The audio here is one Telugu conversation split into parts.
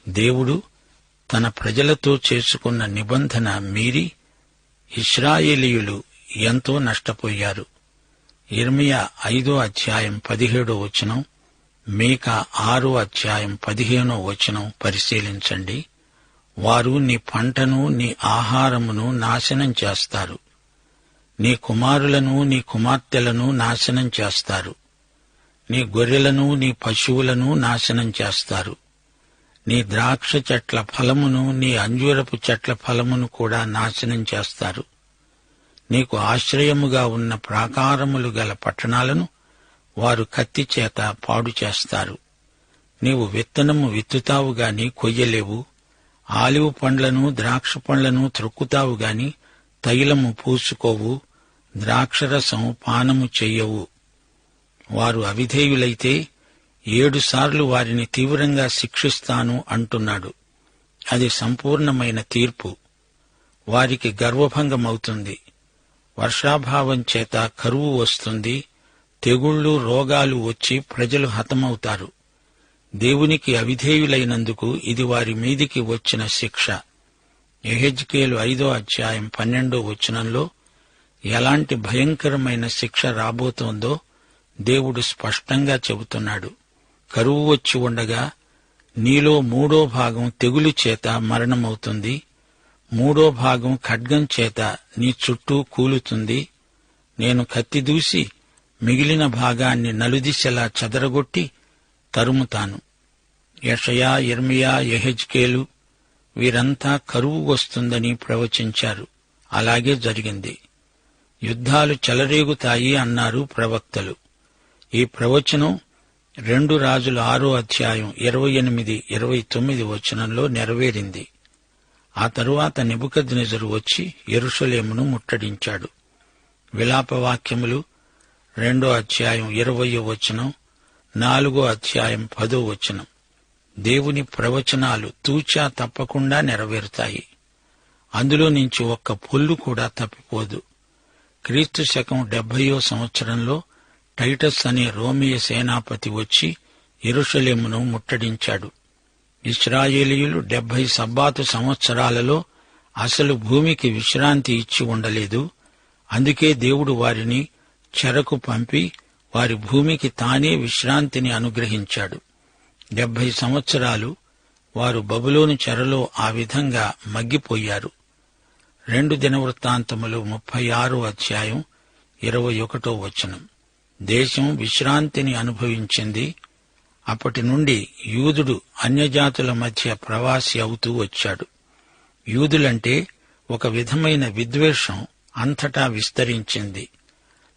దేవుడు తన ప్రజలతో చేసుకున్న నిబంధన మీరి ఇశ్రాయేలీయులు ఎంతో నష్టపోయారు. యిర్మీయా 5:17 మీకా 6:15 పరిశీలించండి. వారు నీ పంటను, నీ ఆహారమును నాశనం చేస్తారు. నీ కుమారులను, నీ కుమార్తెలను నాశనం చేస్తారు. నీ గొర్రెలను, నీ పశువులను నాశనం చేస్తారు. నీ ద్రాక్ష చెట్ల ఫలమును, నీ అంజూరపు చెట్ల ఫలమును కూడా నాశనం చేస్తారు. నీకు ఆశ్రయముగా ఉన్న ప్రాకారములు గల పట్టణాలను వారు కత్తి చేత పాడు చేస్తారు. నీవు విత్తనము విత్తుతావు గాని కొయ్యలేవు. ఆలివ్ పండ్లను, ద్రాక్ష పండ్లను త్రొక్కుతావు గాని తైలము పూసుకోవు, ద్రాక్షరసం పానము చెయ్యవు. వారు అవిధేయులైతే 7 సార్లు వారిని తీవ్రంగా శిక్షిస్తాను అంటున్నాడు. అది సంపూర్ణమైన తీర్పు. వారికి గర్వభంగమవుతుంది. వర్షాభావం చేత కరువు వస్తుంది. తెగుళ్లు, రోగాలు వచ్చి ప్రజలు హతమవుతారు. దేవునికి అవిధేయులైనందుకు ఇది వారి మీదికి వచ్చిన శిక్ష. యెహెజ్కేలు 5:12 ఎలాంటి భయంకరమైన శిక్ష రాబోతోందో దేవుడు స్పష్టంగా చెబుతున్నాడు. కరువు వచ్చి ఉండగా నీలో 3వ భాగం తెగులు చేత మరణమవుతుంది. 3వ భాగం ఖడ్గం చేత నీ చుట్టూ కూలుతుంది. నేను కత్తి దూసి మిగిలిన భాగాన్ని నలుదిశలా చెదరగొట్టి తరుముతాను. యెషయా, యిర్మీయా, యెహెజ్కేలు వీరంతా కరువు వస్తుందని ప్రవచించారు. అలాగే జరిగింది. యుద్ధాలు చెలరేగుతాయి అన్నారు ప్రవక్తలు. ఈ ప్రవచనం 2 రాజుల 6:28-29 నెరవేరింది. ఆ తరువాత నెబుకద్నెజరు వచ్చి యెరూషలేమును ముట్టడించాడు. విలాపవాక్యములు 2:20, 4:10. దేవుని ప్రవచనాలు తూచా తప్పకుండా నెరవేరుతాయి. అందులో నుంచి ఒక్క పొల్లు కూడా తప్పిపోదు. క్రీస్తు శకం 70వ సంవత్సరంలో టైటస్ అనే రోమియ సేనాపతి వచ్చి యెరూషలేమును ముట్టడించాడు. ఇశ్రాయేలీయులు 70 సబ్బాతు సంవత్సరాలలో అసలు భూమికి విశ్రాంతి ఇచ్చి ఉండలేదు. అందుకే దేవుడు వారిని చెరకు పంపి వారి భూమికి తానే విశ్రాంతిని అనుగ్రహించాడు. 70 సంవత్సరాలు వారు బబులోను చెరలో ఆ విధంగా మగ్గిపోయారు. 2 దినవృత్తాంతములు 36:21. దేశం విశ్రాంతిని అనుభవించింది. అప్పటి నుండి యూదుడు అన్యజాతుల మధ్య ప్రవాసి అవుతూ వచ్చాడు. యూదులంటే ఒక విధమైన విద్వేషం అంతటా విస్తరించింది.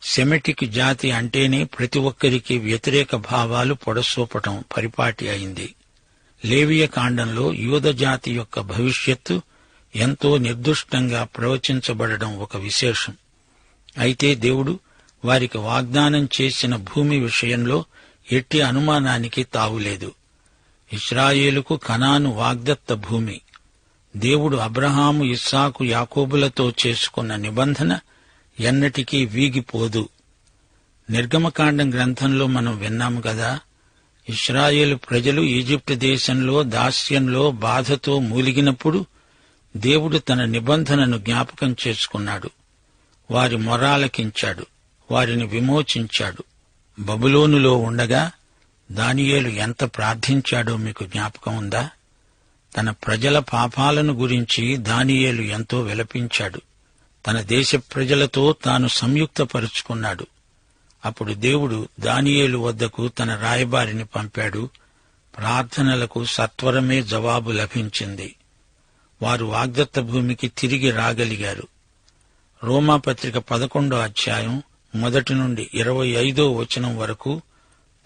సెమిటిక్ జాతి అంటేనే ప్రతి ఒక్కరికి వ్యతిరేక భావాలు పొడసూపటం పరిపాటి అయింది. లేవియ కాండంలో యూదజాతి యొక్క భవిష్యత్తు ఎంతో నిర్దుష్టంగా ప్రవచించబడడం ఒక విశేషం. అయితే దేవుడు వారికి వాగ్దానం చేసిన భూమి విషయంలో ఎట్టి అనుమానానికి తావులేదు. ఇశ్రాయేలుకు కనాను వాగ్దత్త భూమి. దేవుడు అబ్రహాము, ఇస్సాకు, యాకోబులతో చేసుకున్న నిబంధన ఎన్నటికీ వీగిపోదు. నిర్గమకాండం గ్రంథంలో మనం విన్నాము కదా, ఇశ్రాయేలు ప్రజలు ఈజిప్టు దేశంలో దాస్యంలో బాధతో మూలిగినప్పుడు దేవుడు తన నిబంధనను జ్ఞాపకం చేసుకున్నాడు. వారి మొరాలకించాడు, వారిని విమోచించాడు. బబులోనులో ఉండగా దానియేలు ఎంత ప్రార్థించాడో మీకు జ్ఞాపకం ఉందా? తన ప్రజల పాపాలను గురించి దానియేలు ఎంతో విలపించాడు. తన దేశ ప్రజలతో తాను సంయుక్తపరుచుకున్నాడు. అప్పుడు దేవుడు దానియేలు వద్దకు తన రాయబారిని పంపాడు. ప్రార్థనలకు సత్వరమే జవాబు లభించింది. వారు వాగ్దత్త భూమికి తిరిగి రాగలిగారు. రోమాపత్రిక 11:1-25 వరకు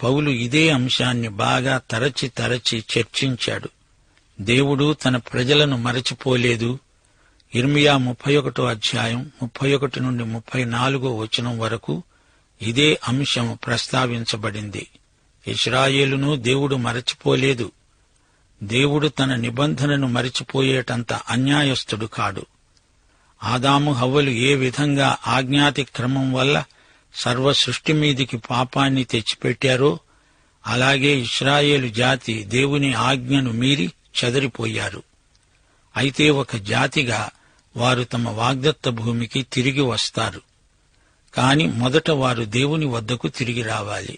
పౌలు ఇదే అంశాన్ని బాగా తరచి చర్చించాడు. దేవుడు తన ప్రజలను మరచిపోలేదు. యిర్మీయా 31:31-34 వరకు ఇదే అంశం ప్రస్తావించబడింది. ఇశ్రాయేలును దేవుడు మరచిపోలేదు. దేవుడు తన నిబంధనను మరచిపోయేటంత అన్యాయస్థుడు కాడు. ఆదాము హవ్వలు ఏ విధంగా ఆజ్ఞాతిక్రమం వల్ల సర్వ సృష్టి మీదికి పాపాన్ని తెచ్చిపెట్టారో అలాగే ఇశ్రాయేలు జాతి దేవుని ఆజ్ఞను మీరి చెదరిపోయారు. అయితే ఒక జాతిగా వారు తమ వాగ్దత్త భూమికి తిరిగి వస్తారు. కాని మొదట వారు దేవుని వద్దకు తిరిగి రావాలి.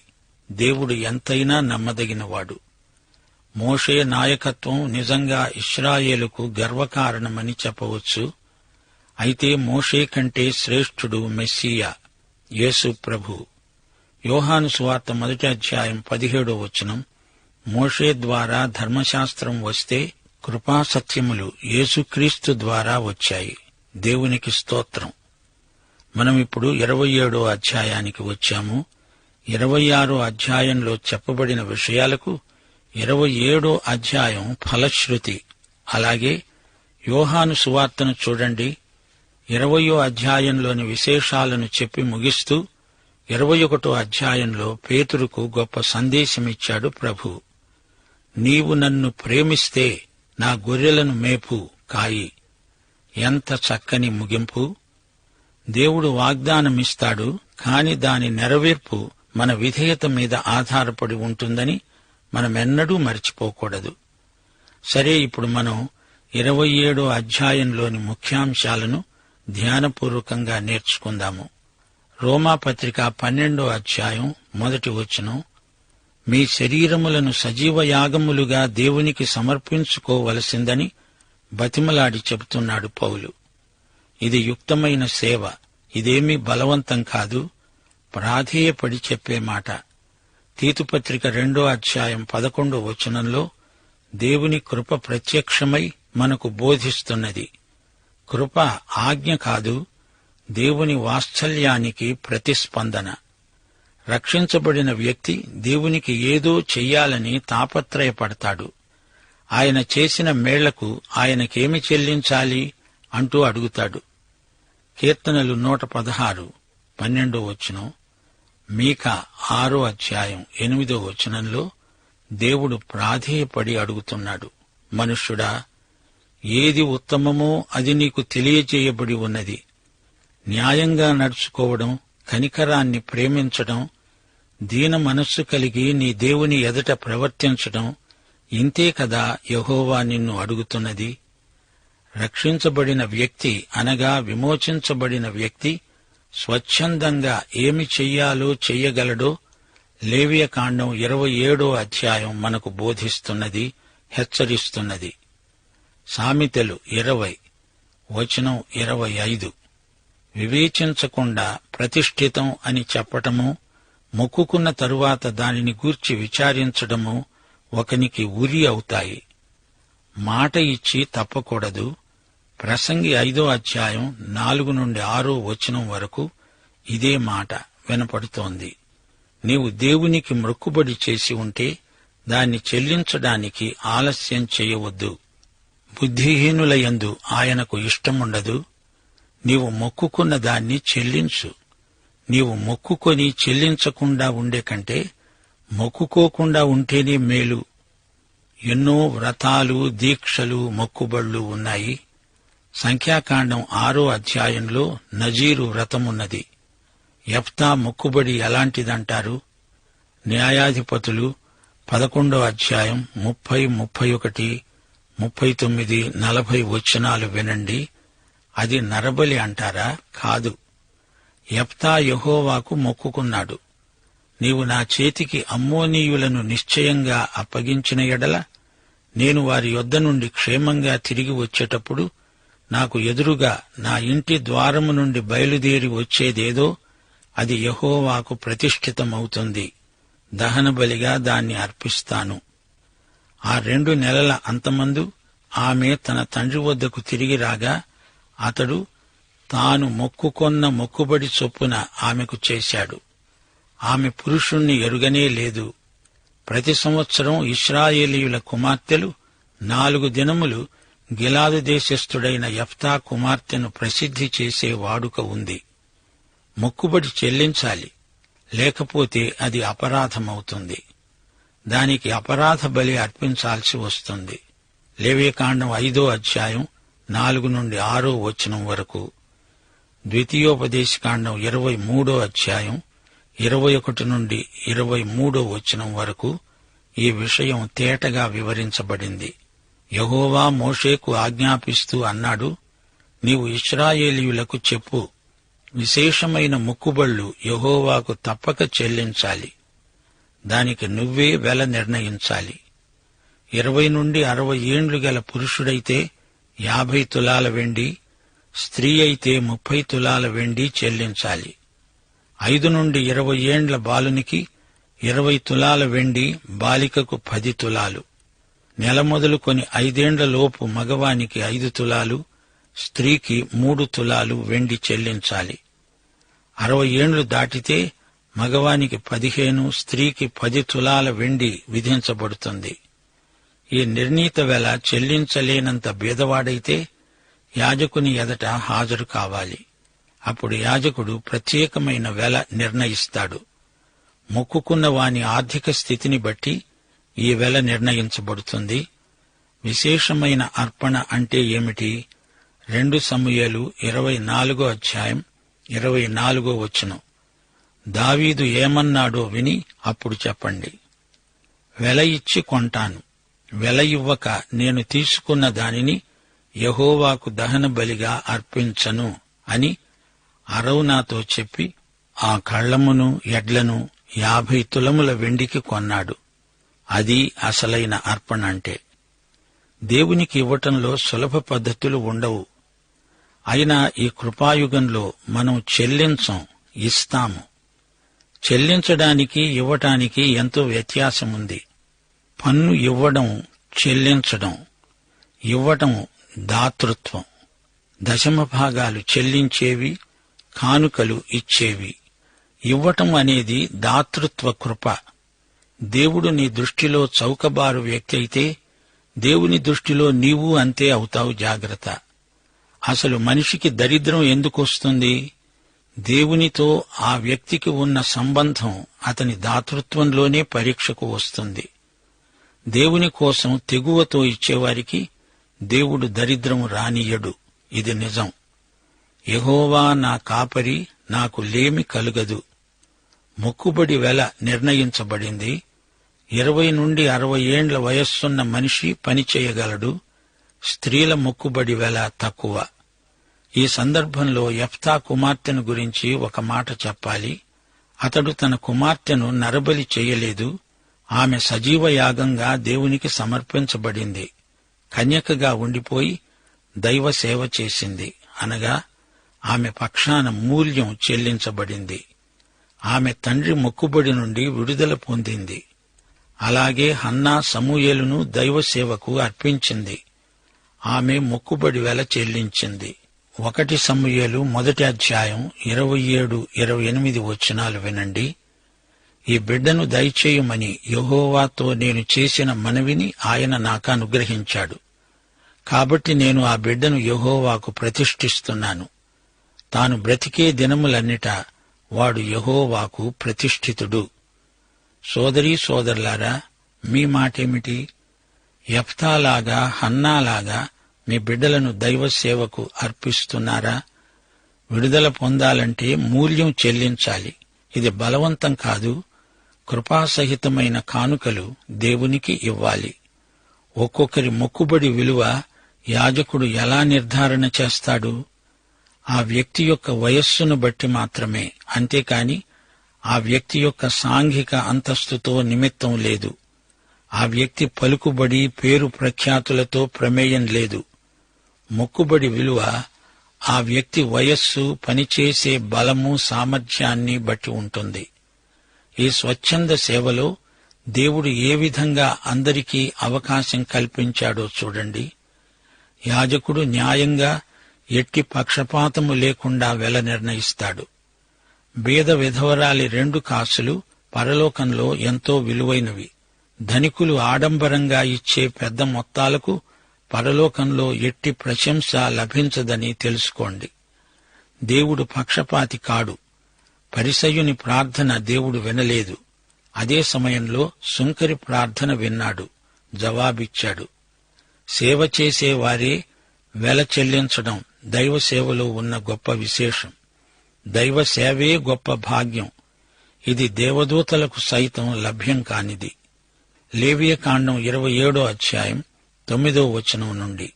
దేవుడు ఎంతైనా నమ్మదగినవాడు. మోషే నాయకత్వం నిజంగా ఇశ్రాయేలుకు గర్వకారణమని చెప్పవచ్చు. అయితే మోషే కంటే శ్రేష్ఠుడు మెస్సీయా, యేసు ప్రభు. యోహాను సువార్త 1:17 మోషే ద్వారా ధర్మశాస్త్రం వస్తే కృపాసత్యములు యేసుక్రీస్తు ద్వారా వచ్చాయి. దేవునికి స్తోత్రం. మనమిప్పుడు 27వ అధ్యాయానికి వచ్చాము. 26వ అధ్యాయంలో చెప్పబడిన విషయాలకు 27వ అధ్యాయం ఫలశ్రుతి. అలాగే యోహాను సువార్తను చూడండి. 20వ అధ్యాయంలోని విశేషాలను చెప్పి ముగిస్తూ 21వ అధ్యాయంలో పేతురుకు గొప్ప సందేశమిచ్చాడు ప్రభు. నీవు నన్ను ప్రేమిస్తే నా గొర్రెలను మేపు కాయి. ఎంత చక్కని ముగింపు! దేవుడు వాగ్దానమిస్తాడు, కాని దాని నెరవేర్పు మన విధేయత మీద ఆధారపడి ఉంటుందని మనమెన్నడూ మర్చిపోకూడదు. సరే, ఇప్పుడు మనం 27వ అధ్యాయంలోని ముఖ్యాంశాలను ధ్యానపూర్వకంగా నేర్చుకుందాము. రోమాపత్రిక 12వ అధ్యాయం 1 మీ శరీరములను సజీవ యాగములుగా దేవునికి సమర్పించుకోవలసిందని బతిమలాడి చెబుతున్నాడు పౌలు. ఇది యుక్తమైన సేవ. ఇదేమీ బలవంతం కాదు, ప్రాధేయపడి చెప్పే మాట. తీతుపత్రిక 2వ అధ్యాయం 11 దేవుని కృప ప్రత్యక్షమై మనకు బోధిస్తున్నది. కృప ఆజ్ఞ కాదు, దేవుని వాత్సల్యానికి ప్రతిస్పందన. రక్షించబడిన వ్యక్తి దేవునికి ఏదో చెయ్యాలని తాపత్రయపడతాడు. ఆయన చేసిన మేళ్లకు ఆయనకేమి చెల్లించాలి అంటూ అడుగుతాడు. కీర్తనలు 116, 12 మీకా 6వ అధ్యాయం 8 దేవుడు ప్రాధేయపడి అడుగుతున్నాడు, మనుష్యుడా, ఏది ఉత్తమమో అది నీకు తెలియజేయబడి ఉన్నది. న్యాయంగా నడుచుకోవడం, కనికరాన్ని ప్రేమించడం, దీన మనస్సు కలిగి నీ దేవుని ఎదుట ప్రవర్తించడం, ఇంతే కదా యెహోవా నిన్ను అడుగుతున్నది. రక్షించబడిన వ్యక్తి అనగా విమోచించబడిన వ్యక్తి స్వచ్ఛందంగా ఏమి చెయ్యాలో చెయ్యగలడో లేవియకాండం 27వ అధ్యాయం మనకు బోధిస్తున్నది, హెచ్చరిస్తున్నది. సామెతలు 20:25 వివేచించకుండా ప్రతిష్ఠితం అని చెప్పటము, మొక్కుకున్న తరువాత దానిని గూర్చి విచారించడము ఒకనికి ఉరి అవుతాయి. మాట ఇచ్చి తప్పకూడదు. ప్రసంగి 5వ అధ్యాయం 4-6 వరకు ఇదే మాట వినపడుతోంది. నీవు దేవునికి మొక్కుబడి చేసి ఉంటే దాన్ని చెల్లించడానికి ఆలస్యం చేయవద్దు. బుద్ధిహీనులయందు ఆయనకు ఇష్టముండదు. నీవు మొక్కుకున్న దాన్ని చెల్లించు. నీవు మొక్కుకొని చెల్లించకుండా ఉండే కంటే మొక్కుకోకుండా ఉంటేనే మేలు. ఎన్నో వ్రతాలు, దీక్షలు, మొక్కుబళ్లు ఉన్నాయి. సంఖ్యాకాండం 6వ అధ్యాయంలో నజీరు వ్రతమున్నది. యెఫ్తా మొక్కుబడి ఎలాంటిదంటారు? న్యాయాధిపతులు 11వ అధ్యాయం 30, 31, 39, 40 వినండి. అది నరబలి అంటారా? కాదు. యెఫ్తా యెహోవాకు మొక్కుకున్నాడు, నీవు నా చేతికి అమ్మోనీయులను నిశ్చయంగా అప్పగించిన ఎడల నేను వారి యొద్ద నుండి క్షేమంగా తిరిగి వచ్చేటప్పుడు నాకు ఎదురుగా నా ఇంటి ద్వారము నుండి బయలుదేరి వచ్చేదేదో అది యెహోవాకు ప్రతిష్ఠితమవుతుంది. దహనబలిగా దాన్ని అర్పిస్తాను. ఆ 2 నెలల అంతమందు ఆమె తన తండ్రి వద్దకు తిరిగి రాగా అతడు తాను మొక్కుకొన్న మొక్కుబడి చొప్పున ఆమెకు చేశాడు. ఆమె పురుషుణ్ణి ఎరుగనే లేదు. ప్రతి సంవత్సరం ఇశ్రాయేలీయుల కుమార్తెలు 4 దినములు గిలాదు దేశస్థుడైన యెఫ్తా కుమార్తెను ప్రసిద్ధి చేసే వాడుక ఉంది. మొక్కుబడి చెల్లించాలి, లేకపోతే అది అపరాధమవుతుంది. దానికి అపరాధ బలి అర్పించాల్సి వస్తుంది. లేవియకాండం 5వ అధ్యాయం 4-6 వరకు, ద్వితీయోపదేశకాండం 23వ అధ్యాయం 21-23 వరకు ఈ విషయం తేటగా వివరించబడింది. యెహోవా మోషేకు ఆజ్ఞాపిస్తూ అన్నాడు, నీవు ఇశ్రాయేలీయులకు చెప్పు, విశేషమైన మొక్కుబళ్ళు యెహోవాకు తప్పక చెల్లించాలి. దానికి నువ్వే వెల నిర్ణయించాలి. 20 నుండి 60 ఏండ్లు గల పురుషుడైతే 50 తులాల వెండి, స్త్రీ అయితే 30 తులాల వెండి చెల్లించాలి. 5 నుండి 20 ఏండ్ల బాలునికి 20 తులాల వెండి, బాలికకు 10 తులాలు. నెల మొదలుకొని 5 ఏండ్ల లోపు మగవానికి 5 తులాలు, స్త్రీకి 3 తులాలు వెండి చెల్లించాలి. 60 ఏండ్లు దాటితే మగవానికి 15, స్త్రీకి 10 తులాల వెండి విధించబడుతుంది. ఈ నిర్ణీత వెల చెల్లించలేనంత బీదవాడైతే యాజకుని ఎదట హాజరు కావాలి. అప్పుడు యాజకుడు ప్రత్యేకమైన వెల నిర్ణయిస్తాడు. మొక్కుకున్న వాని ఆర్థిక స్థితిని బట్టి ఈ వెల నిర్ణయించబడుతుంది. విశేషమైన అర్పణ అంటే ఏమిటి? 2 సమూయేలు 24:24 దావీదు ఏమన్నాడో విని అప్పుడు చెప్పండి. వెల ఇచ్చి కొంటాను, వెల ఇవ్వక నేను తీసుకున్న దానిని యెహోవాకు దహన బలిగా అర్పించను అని అరౌనాతో చెప్పి ఆ కళ్లమును ఎడ్లను 50 తులముల వెండికి కొన్నాడు. అది అసలైన అర్పణ అంటే. దేవునికి ఇవ్వటంలో సులభ పద్ధతులు ఉండవు. అయినా ఈ కృపాయుగంలో మనం చెల్లించం, ఇస్తాము. చెల్లించడానికి ఇవ్వటానికి ఎంతో వ్యత్యాసముంది. పన్ను ఇవ్వడం చెల్లించడం, ఇవ్వటం దాతృత్వం. దశమ భాగాలు చెల్లించేవి, కానుకలు ఇచ్చేవి. ఇవ్వటం అనేది దాతృత్వ కృప. దేవుడు నీ దృష్టిలో చౌకబారు వ్యక్తి అయితే దేవుని దృష్టిలో నీవు అంతే అవుతావు. జాగ్రత్త. అసలు మనిషికి దరిద్రం ఎందుకొస్తుంది? దేవునితో ఆ వ్యక్తికి ఉన్న సంబంధం అతని దాతృత్వంలోనే పరీక్షకు వస్తుంది. దేవుని కోసం తెగువతో ఇచ్చేవారికి దేవుడు దరిద్రం రానియ్యడు. ఇది నిజం. యెహోవా నా కాపరి, నాకు లేమి కలుగదు. మొక్కుబడి వెల నిర్ణయించబడింది. 20 నుండి 60 ఏండ్ల వయస్సున్న మనిషి పనిచేయగలడు. స్త్రీల మొక్కుబడి వెల తక్కువ. ఈ సందర్భంలో యెఫ్తా కుమార్తెను గురించి ఒక మాట చెప్పాలి. అతడు తన కుమార్తెను నరబలి చేయలేదు. ఆమె సజీవ యాగంగా దేవునికి సమర్పించబడింది. కన్యకగా ఉండిపోయి దైవ సేవ చేసింది. అనగా ఆమె పక్షాన మూల్యం చెల్లించబడింది. ఆమె తండ్రి మొక్కుబడి నుండి విడుదల పొందింది. అలాగే హన్నా సమూయేలును దైవ సేవకు అర్పించింది. ఆమె మొక్కుబడి వెల చెల్లించింది. 1 సమూయేలు 1:27-28 వినండి. ఈ బిడ్డను దయచేయమని యెహోవాతో నేను చేసిన మనవిని ఆయన నాకనుగ్రహించాడు. కాబట్టి నేను ఆ బిడ్డను యెహోవాకు ప్రతిష్ఠిస్తున్నాను. తాను బ్రతికే దినములన్నిటా వాడు యెహోవాకు ప్రతిష్ఠితుడు. సోదరీ సోదరులారా, మీ మాటేమిటి? యెఫ్తాలాగా, హన్నాలాగా మీ బిడ్డలను దైవ సేవకు అర్పిస్తున్నారా? విడుదల పొందాలంటే మూల్యం చెల్లించాలి. ఇది బలవంతం కాదు. కృపాసహితమైన కానుకలు దేవునికి ఇవ్వాలి. ఒక్కొక్కరి మొక్కుబడి విలువ యాజకుడు ఎలా నిర్ధారణ చేస్తాడు? ఆ వ్యక్తి యొక్క వయస్సును బట్టి మాత్రమే. అంతేకాని ఆ వ్యక్తి యొక్క సాంఘిక అంతస్తుతో నిమిత్తం లేదు. ఆ వ్యక్తి పలుకుబడి, పేరు ప్రఖ్యాతులతో ప్రమేయం లేదు. మొక్కుబడి విలువ ఆ వ్యక్తి వయస్సు, పనిచేసే బలము, సామర్థ్యాన్ని బట్టి ఉంటుంది. ఈ స్వచ్ఛంద సేవలో దేవుడు ఏ విధంగా అందరికీ అవకాశం కల్పించాడో చూడండి. యాజకుడు న్యాయంగా, ఎట్టి పక్షపాతము లేకుండా వెల నిర్ణయిస్తాడు. బీద విధవరాలి 2 కాసులు పరలోకంలో ఎంతో విలువైనవి. ధనికులు ఆడంబరంగా ఇచ్చే పెద్ద మొత్తాలకు పరలోకంలో ఎట్టి ప్రశంస లభించదని తెలుసుకోండి. దేవుడు పక్షపాతి కాడు. పరిసయ్యుని ప్రార్థన దేవుడు వినలేదు. అదే సమయంలో సుంకరి ప్రార్థన విన్నాడు, జవాబిచ్చాడు. సేవ చేసేవారే వెల చెల్లించడం దైవ సేవలో ఉన్న గొప్ప విశేషం. దైవ సేవే గొప్ప భాగ్యం. ఇది దేవదూతలకు సైతం లభ్యం కానిది. లేవియకాండం 27 9వ నుండి.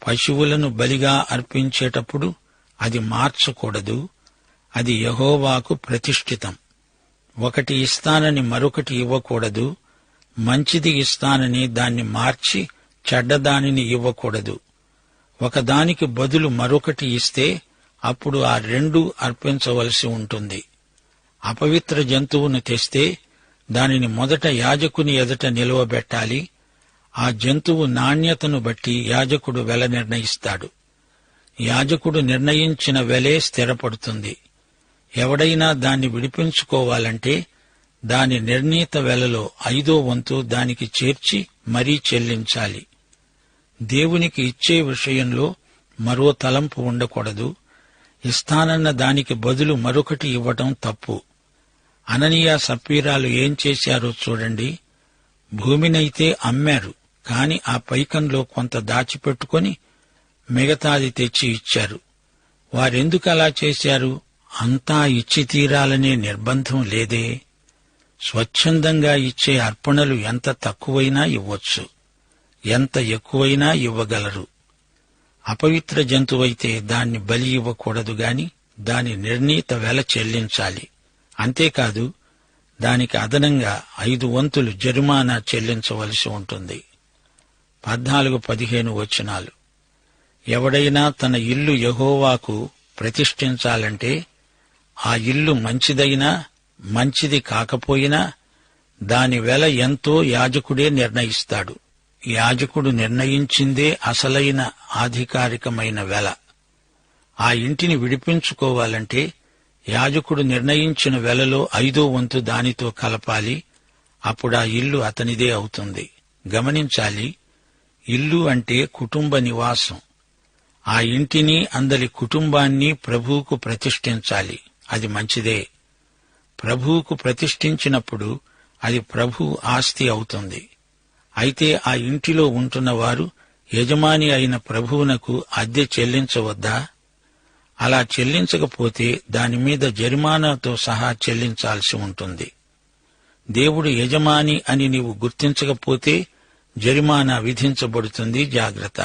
పశువులను బలిగా అర్పించేటప్పుడు అది మార్చకూడదు, అది యెహోవాకు ప్రతిష్ఠితం. ఒకటి ఇస్తానని మరొకటి ఇవ్వకూడదు, మంచిది ఇస్తానని దాన్ని మార్చి చెడ్డదానిని ఇవ్వకూడదు. ఒకదానికి బదులు మరొకటి ఇస్తే అప్పుడు ఆ రెండూ అర్పించవలసి ఉంటుంది. అపవిత్ర జంతువును తెస్తే దానిని మొదట యాజకుని ఎదుట నిలువబెట్టాలి. ఆ జంతువు నాణ్యతను బట్టి యాజకుడు వెల నిర్ణయిస్తాడు. యాజకుడు నిర్ణయించిన వెలే స్థిరపడుతుంది. ఎవడైనా దాన్ని విడిపించుకోవాలంటే దాని నిర్ణీత వెలలో 5వ వంతు దానికి చేర్చి మరీ చెల్లించాలి. దేవునికి ఇచ్చే విషయంలో మరో తలంపు ఉండకూడదు. ఇస్తానన్న దానికి బదులు మరొకటి ఇవ్వటం తప్పు. అననీయ సప్పీరాలు ఏం చేశారో చూడండి. భూమినైతే అమ్మారు, కాని ఆ పైకంలో కొంత దాచిపెట్టుకుని మిగతాది తెచ్చి ఇచ్చారు. వారెందుకు అలా చేశారు? అంతా ఇచ్చి తీరాలనే నిర్బంధం లేదే. స్వచ్ఛందంగా ఇచ్చే అర్పణలు ఎంత తక్కువైనా ఇవ్వొచ్చు, ఎంత ఎక్కువైనా ఇవ్వగలరు. అపవిత్ర జంతువైతే దాన్ని బలి ఇవ్వకూడదు గాని దాని నిర్ణీత వెల చెల్లించాలి. అంతేకాదు, దానికి అదనంగా 5 వంతులు జరిమానా చెల్లించవలసి ఉంటుంది. 14-15 ఎవడైనా తన ఇల్లు యెహోవాకు ప్రతిష్ఠించాలంటే ఆ ఇల్లు మంచిదైనా మంచిది కాకపోయినా దాని వెల ఎంతో యాజకుడే నిర్ణయిస్తాడు. యాజకుడు నిర్ణయించిందే అసలైన ఆధికారికమైన వెల. ఆ ఇంటిని విడిపించుకోవాలంటే యాజకుడు నిర్ణయించిన వెలలో 5వ వంతు దానితో కలపాలి. అప్పుడా ఇల్లు అతనిదే అవుతుంది. గమనించాలి, ఇల్లు అంటే కుటుంబ నివాసం. ఆ ఇంటిని అందరి కుటుంబాన్ని ప్రభువుకు ప్రతిష్ఠించాలి. అది మంచిదే. ప్రభువుకు ప్రతిష్ఠించినప్పుడు అది ప్రభు ఆస్తి అవుతుంది. అయితే ఆ ఇంటిలో ఉంటున్నవారు యజమాని అయిన ప్రభువునకు అద్దె చెల్లించవద్దా? అలా చెల్లించకపోతే దానిమీద జరిమానాతో సహా చెల్లించాల్సి ఉంటుంది. దేవుడు యజమాని అని నీవు గుర్తించకపోతే జరిమానా విధించబడుతుంది. జాగ్రత్త.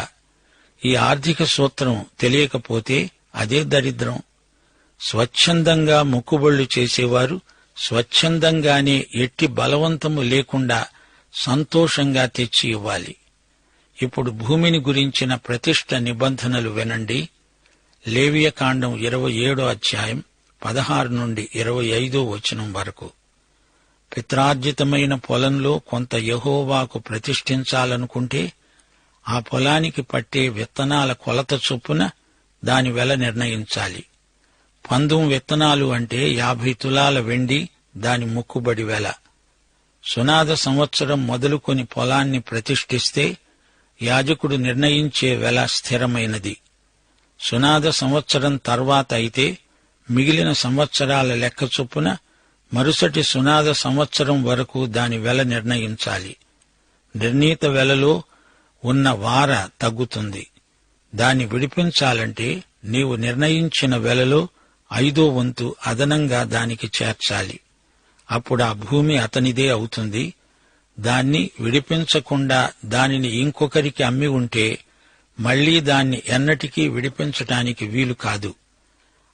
ఈ ఆర్థిక సూత్రం తెలియకపోతే అదే దరిద్రం. స్వచ్ఛందంగా మొక్కుబళ్లు చేసేవారు స్వచ్ఛందంగానే ఎట్టి బలవంతము లేకుండా సంతోషంగా తెచ్చి ఇవ్వాలి. ఇప్పుడు భూమిని గురించిన ప్రతిష్ఠ నిబంధనలు వినండి. లేవియకాండం 27 వరకు. పిత్రార్జితమైన పొలంలో కొంత యెహోవాకు ప్రతిష్ఠించాలనుకుంటే ఆ పొలానికి పట్టే విత్తనాల కొలత చొప్పున దాని వెల నిర్ణయించాలి. 19 విత్తనాలు అంటే 50 తులాల వెండి దాని మొక్కుబడి వెల. సునాద సంవత్సరం మొదలుకొని పొలాన్ని ప్రతిష్ఠిస్తే యాజకుడు నిర్ణయించే వెల స్థిరమైనది. సునాద సంవత్సరం తర్వాత అయితే మిగిలిన సంవత్సరాల లెక్క చొప్పున మరుసటి సునాద సంవత్సరం వరకు దాని వెల నిర్ణయించాలి. నిర్ణీత వెలలో ఉన్న వార తగ్గుతుంది. దాన్ని విడిపించాలంటే నీవు నిర్ణయించిన వెలలో 5వ వంతు అదనంగా దానికి చేర్చాలి. అప్పుడు ఆ భూమి అతనిదే అవుతుంది. దాన్ని విడిపించకుండా దానిని ఇంకొకరికి అమ్మి ఉంటే మళ్లీ దాన్ని ఎన్నటికీ విడిపించటానికి వీలు కాదు.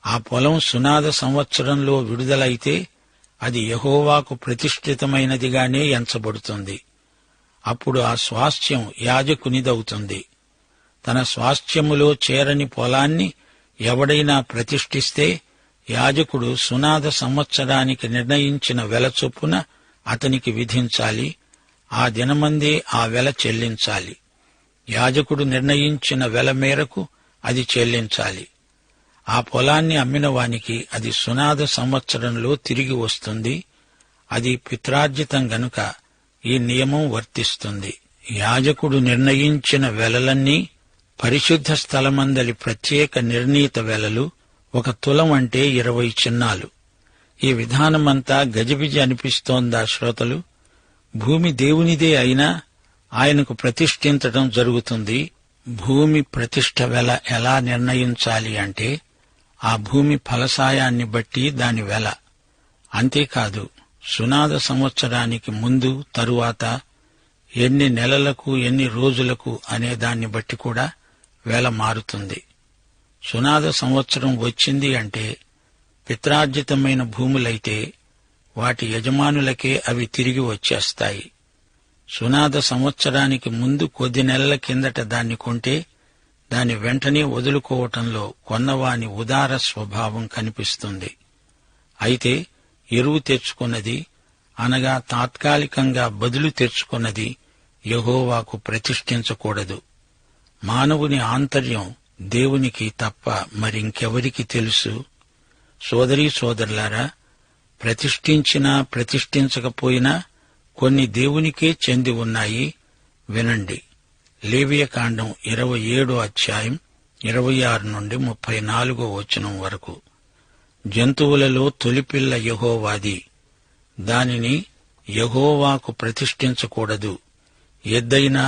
ఆ పొలం సునాద సంవత్సరంలో విడుదలైతే అది యెహోవాకు ప్రతిష్ఠితమైనదిగానే ఎంచబడుతుంది. అప్పుడు ఆ స్వాస్థ్యం యాజకునిదవుతుంది. తన స్వాస్థ్యములో చేరని పొలాన్ని ఎవడైనా ప్రతిష్ఠిస్తే యాజకుడు సునాద సంవత్సరానికి నిర్ణయించిన వెల చొప్పున అతనికి విధించాలి. ఆ దినమందే ఆ వెల చెల్లించాలి. యాజకుడు నిర్ణయించిన వెల మేరకు అది చెల్లించాలి. ఆ పొలాన్ని అమ్మిన వానికి అది సునాద సంవత్సరంలో తిరిగి వస్తుంది. అది పిత్రార్జితం గనుక ఈ నియమం వర్తిస్తుంది. యాజకుడు నిర్ణయించిన వెలలన్నీ పరిశుద్ధ స్థలమందలి ప్రత్యేక నిర్ణీత వెలలు. 1 తులం అంటే 20 చిన్నాలు. ఈ విధానమంతా గజిబిజి అనిపిస్తోందా శ్రోతలు? భూమి దేవునిదే అయినా ఆయనకు ప్రతిష్ఠించటం జరుగుతుంది. భూమి ప్రతిష్ఠ వెల ఎలా నిర్ణయించాలి అంటే ఆ భూమి ఫలసాయాన్ని బట్టి దాని వెల. అంతేకాదు, సునాద సంవత్సరానికి ముందు తరువాత ఎన్ని నెలలకు ఎన్ని రోజులకు అనే దాన్ని బట్టి కూడా వేల మారుతుంది. సునాద సంవత్సరం వచ్చింది అంటే పిత్రార్జితమైన భూములైతే వాటి యజమానులకే అవి తిరిగి వచ్చేస్తాయి. సునాద సంవత్సరానికి ముందు కొద్ది నెలల కిందట దాన్ని కొంటే దాని వెంటనే వదులుకోవటంలో కొన్నవాని ఉదార స్వభావం కనిపిస్తుంది. అయితే ఎరువు తెచ్చుకున్నది అనగా తాత్కాలికంగా బదులు తెచ్చుకున్నది యెహోవాకు ప్రతిష్ఠించకూడదు. మానవుని ఆంతర్యం దేవునికి తప్ప మరింకెవరికి తెలుసు? సోదరీ సోదరులారా, ప్రతిష్ఠించినా ప్రతిష్ఠించకపోయినా కొన్ని దేవునికే చెంది ఉన్నాయి. వినండి. లేవియకాండం 27 అధ్యాయం 26 నుండి 34 వచనం వరకు. జంతువులలో తొలిపిల్ల యెహోవాది, దానిని యెహోవాకు ప్రతిష్ఠించకూడదు. ఎద్దైనా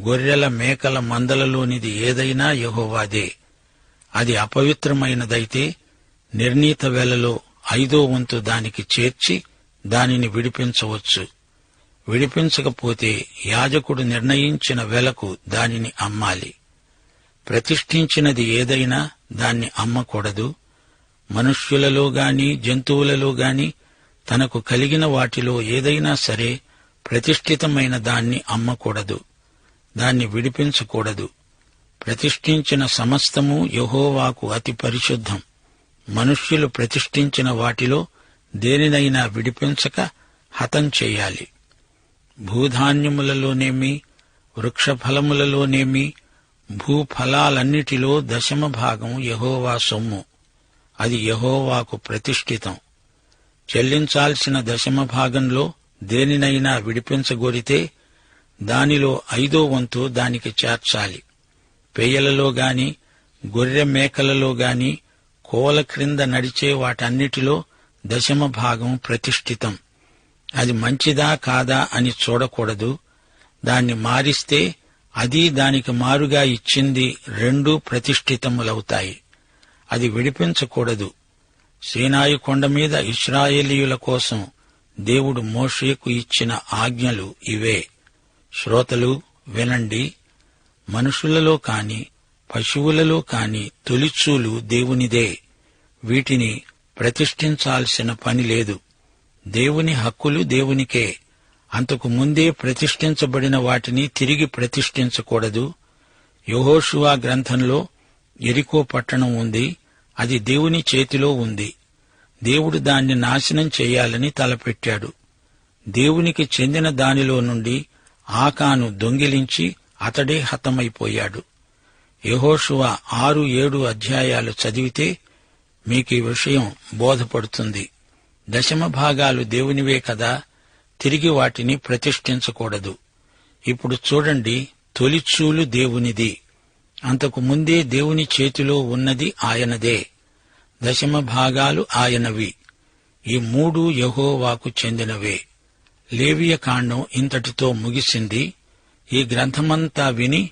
గొర్రెల మేకల మందలలోనిది ఏదైనా యెహోవాదే. అది అపవిత్రమైనదైతే నిర్ణీత వెలలో 5వ వంతు దానికి చేర్చి దానిని విడిపించవచ్చు. విడిపించకపోతే యాజకుడు నిర్ణయించిన వెలకు దానిని అమ్మాలి. ప్రతిష్ఠించినది ఏదైనా దాన్ని అమ్మకూడదు. మనుష్యులలో గాని జంతువులలో గాని తనకు కలిగిన వాటిలో ఏదైనా సరే ప్రతిష్ఠితమైన దాన్ని అమ్మకూడదు, దాన్ని విడిపించకూడదు. ప్రతిష్ఠించిన సమస్తము యెహోవాకు అతి పరిశుద్ధం. మనుష్యులు ప్రతిష్ఠించిన వాటిలో దేనినైనా విడిపించక హతం చెయ్యాలి. భూధాన్యములలోనేమి వృక్షఫలములలోనేమి భూఫలాలన్నిటిలో 10వ భాగం యెహోవా సొమ్ము. అది యెహోవాకు ప్రతిష్ఠితం. చెల్లించాల్సిన 10వ భాగంలో దేనినైనా విడిపించగోరితే దానిలో 5వ వంతు దానికి చేర్చాలి. పేయలలో గాని గొర్రె మేకలలో గాని కోల క్రింద నడిచే వాటన్నిటిలో 10వ భాగం ప్రతిష్ఠితం. అది మంచిదా కాదా అని చూడకూడదు. దాన్ని మారిస్తే అది దానికి మారుగా ఇచ్చింది రెండూ ప్రతిష్ఠితములవుతాయి. అది విడిపించకూడదు. సీనాయి కొండ మీద ఇశ్రాయేలీయుల కోసం దేవుడు మోషేకు ఇచ్చిన ఆజ్ఞలు ఇవే. శ్రోతలు వినండి. మనుషులలో కాని పశువులలో కాని తొలిచూలు దేవునిదే. వీటిని ప్రతిష్ఠించాల్సిన పని లేదు. దేవుని హక్కులు దేవునికే. అంతకు ముందే ప్రతిష్ఠించబడిన వాటిని తిరిగి ప్రతిష్ఠించకూడదు. యెహోషువ గ్రంథంలో యెరికో పట్టణం ఉంది. అది దేవుని చేతిలో ఉంది. దేవుడు దాన్ని నాశనం చేయాలని తలపెట్టాడు. దేవునికి చెందిన దానిలో నుండి ఆకాను దొంగిలించి అతడే హతమైపోయాడు. యెహోషువ 6-7 అధ్యాయాలు చదివితే మీకీ విషయం బోధపడుతుంది. 10వ భాగాలు దేవునివే కదా, తిరిగి వాటిని ప్రతిష్ఠించకూడదు. ఇప్పుడు చూడండి, తొలిచూలు దేవునిది. అంతకు ముందే దేవుని చేతిలో ఉన్నది ఆయనదే. 10వ భాగాలు ఆయనవి. ఈ 3 యెహోవాకు చెందినవే. లేవియకాండం ఇంతటితో ముగిసింది. ఈ గ్రంథమంతా విని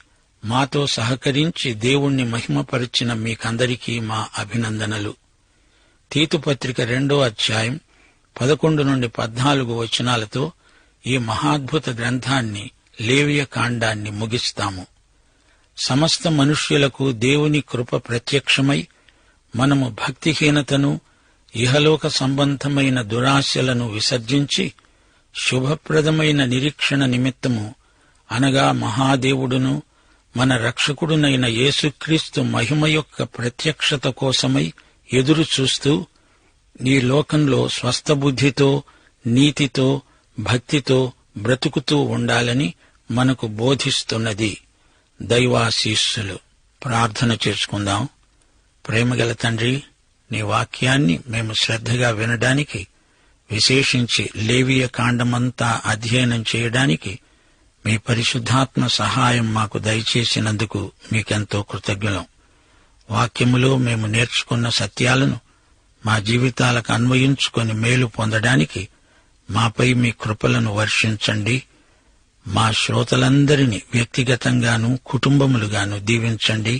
మాతో సహకరించి దేవుణ్ణి మహిమపరిచిన మీకందరికీ మా అభినందనలు. తీతుపత్రిక 2వ అధ్యాయం 11 నుండి 14 వచనాలతో ఈ మహాద్భుత గ్రంథాన్ని లేవియకాండాన్ని ముగిస్తాము. సమస్త మనుష్యులకు దేవుని కృప ప్రత్యక్షమై మనము భక్తిహీనతను ఇహలోక సంబంధమైన దురాశలను విసర్జించి శుభప్రదమైన నిరీక్షణ నిమిత్తము అనగా మహాదేవుడును మన రక్షకుడునైన యేసుక్రీస్తు మహిమ యొక్క ప్రత్యక్షత కోసమై ఎదురు చూస్తూ ఈ లోకంలో స్వస్థబుద్ధితో నీతితో భక్తితో బ్రతుకుతూ ఉండాలని మనకు బోధిస్తున్నది. దైవాశీస్సులు. ప్రార్థన చేసుకుందాం. ప్రేమగల తండ్రి, నీ వాక్యాన్ని మేము శ్రద్ధగా వినడానికి, విశేషించి లేవియ కాండమంతా అధ్యయనం చేయడానికి మీ పరిశుద్ధాత్మ సహాయం మాకు దయచేసినందుకు మీకెంతో కృతజ్ఞులం. వాక్యములో మేము నేర్చుకున్న సత్యాలను మా జీవితాలకు అన్వయించుకొని మేలు పొందడానికి మాపై మీ కృపలను వర్షించండి. మా శ్రోతలందరినీ వ్యక్తిగతంగాను కుటుంబములుగాను దీవించండి.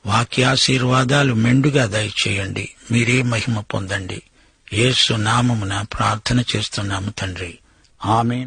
వాక్యాశీర్వాదాలు మెండుగా దయచేయండి. మీరే మహిమ పొందండి. యేసు నామమున ప్రార్థన చేస్తున్నాము తండ్రి. ఆమేన్.